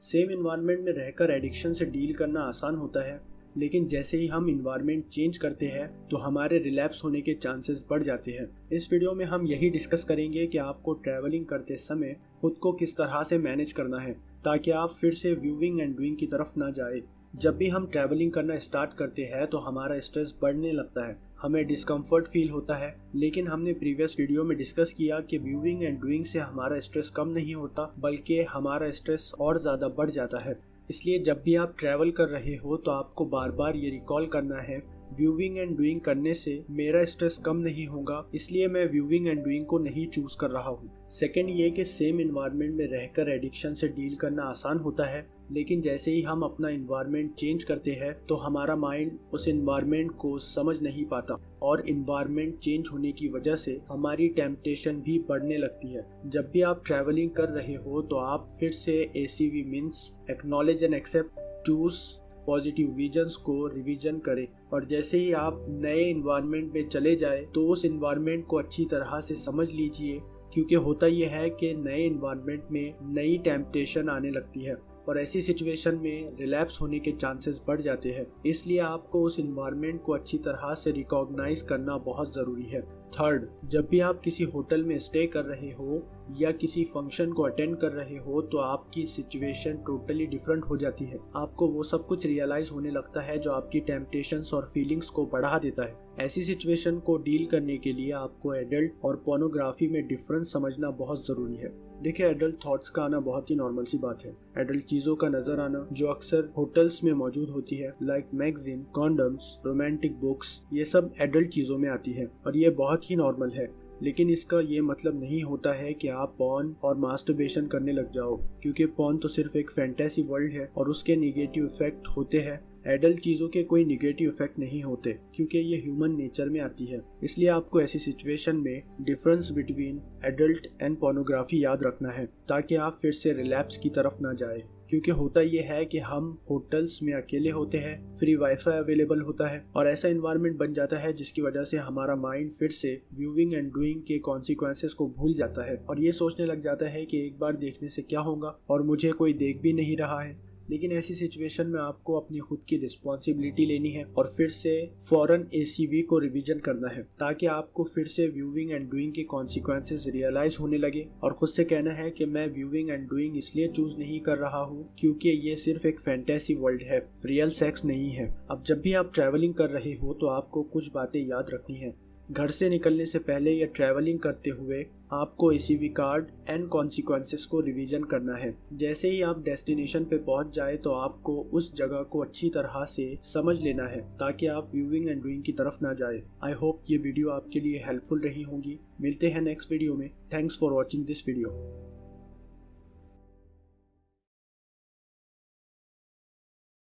Same environment में रहकर addiction से डील करना आसान होता है, लेकिन जैसे ही हम इन्वायरमेंट चेंज करते हैं तो हमारे रिलैप्स होने के चांसेस बढ़ जाते हैं। इस वीडियो में हम यही डिस्कस करेंगे कि आपको ट्रैवलिंग करते समय खुद को किस तरह से मैनेज करना है ताकि आप फिर से व्यूइंग एंड डूइंग की तरफ ना जाए। जब भी हम ट्रैवलिंग करना स्टार्ट करते हैं तो हमारा स्ट्रेस बढ़ने लगता है, हमें डिस्कम्फर्ट फील होता है, लेकिन हमने प्रीवियस वीडियो में डिस्कस किया कि व्यूइंग एंड डूइंग से हमारा स्ट्रेस कम नहीं होता बल्कि हमारा स्ट्रेस और ज़्यादा बढ़ जाता है। इसलिए जब भी आप ट्रैवल कर रहे हो तो आपको बार बार ये रिकॉल करना है, व्यूइंग एंड डूइंग करने से मेरा स्ट्रेस कम नहीं होगा, इसलिए मैं व्यूइंग एंड डूइंग को नहीं चूज कर रहा हूँ। सेकंड ये कि सेम इन्वायरमेंट में रहकर एडिक्शन से डील करना आसान होता है, लेकिन जैसे ही हम अपना इन्वायरमेंट चेंज करते हैं तो हमारा माइंड उस इन्वायरमेंट को समझ नहीं पाता और इन्वायरमेंट चेंज होने की वजह से हमारी टेम्पटेशन भी बढ़ने लगती है। जब भी आप ट्रैवलिंग कर रहे हो तो आप फिर से ACV means acknowledge and accept, choose positive visions को रिवीजन करें और जैसे ही आप नए इन्वायरमेंट में चले जाए तो उस इन्वायरमेंट को अच्छी तरह से समझ लीजिए, क्योंकि होता यह है कि नए इन्वायरमेंट में नई टेम्पटेशन आने लगती है और ऐसी सिचुएशन में रिलैप्स होने के चांसेस बढ़ जाते हैं। इसलिए आपको उस इन्वायरमेंट को अच्छी तरह से रिकॉग्नाइज करना बहुत ज़रूरी है। थर्ड, जब भी आप किसी होटल में स्टे कर रहे हो या किसी फंक्शन को अटेंड कर रहे हो तो आपकी सिचुएशन टोटली डिफरेंट हो जाती है। आपको वो सब कुछ रियलाइज होने लगता है जो आपकी टेम्पटेशंस और फीलिंग्स को बढ़ा देता है। ऐसी सिचुएशन को डील करने के लिए आपको एडल्ट और पोर्नोग्राफी में डिफरेंस समझना बहुत ज़रूरी है। देखिए, एडल्ट थॉट्स का आना बहुत ही नॉर्मल सी बात है। एडल्ट चीज़ों का नजर आना जो अक्सर होटल्स में मौजूद होती है, like magazine, condoms, romantic books, ये सब एडल्ट चीज़ों में आती है और ये बहुत ही नॉर्मल है। लेकिन इसका ये मतलब नहीं होता है कि आप पॉर्न और मास्टरबेशन करने लग जाओ, क्योंकि पॉर्न तो सिर्फ एक फैंटेसी वर्ल्ड है और उसके निगेटिव इफेक्ट होते हैं। एडल्ट चीज़ों के कोई निगेटिव इफेक्ट नहीं होते क्योंकि ये ह्यूमन नेचर में आती है। इसलिए आपको ऐसी सिचुएशन में difference between adult and pornography याद रखना है ताकि आप फिर से रिलैप्स की तरफ ना जाए। क्योंकि होता यह है कि हम होटल्स में अकेले होते हैं, फ्री वाईफाई अवेलेबल होता है और ऐसा इन्वायरमेंट बन जाता है जिसकी वजह से हमारा माइंड फिर से व्यूइंग एंड डूइंग के कॉन्सिक्वेंसेस को भूल जाता है और ये सोचने लग जाता है कि एक बार देखने से क्या होगा और मुझे कोई देख भी नहीं रहा है। लेकिन ऐसी सिचुएशन में आपको अपनी खुद की रिस्पॉन्सिबिलिटी लेनी है और फिर से फौरन ACV को रिवीजन करना है ताकि आपको फिर से व्यूइंग एंड डूइंग के कॉन्सिक्वेंसेस रियलाइज होने लगे और खुद से कहना है कि मैं व्यूइंग एंड डूइंग इसलिए चूज नहीं कर रहा हूँ क्योंकि ये सिर्फ एक फैंटेसी वर्ल्ड है, रियल सेक्स नहीं है। अब जब भी आप ट्रैवलिंग कर रहे हो तो आपको कुछ बातें याद रखनी है। घर से निकलने से पहले या ट्रैवलिंग करते हुए आपको ACV कार्ड एंड कॉन्सिक्वेंसेस को रिवीजन करना है। जैसे ही आप डेस्टिनेशन पे पहुंच जाए तो आपको उस जगह को अच्छी तरह से समझ लेना है ताकि आप व्यूइंग एंड डूइंग की तरफ ना जाए। आई होप ये वीडियो आपके लिए हेल्पफुल रही होगी। मिलते हैं नेक्स्ट वीडियो में। Thanks for watching this video.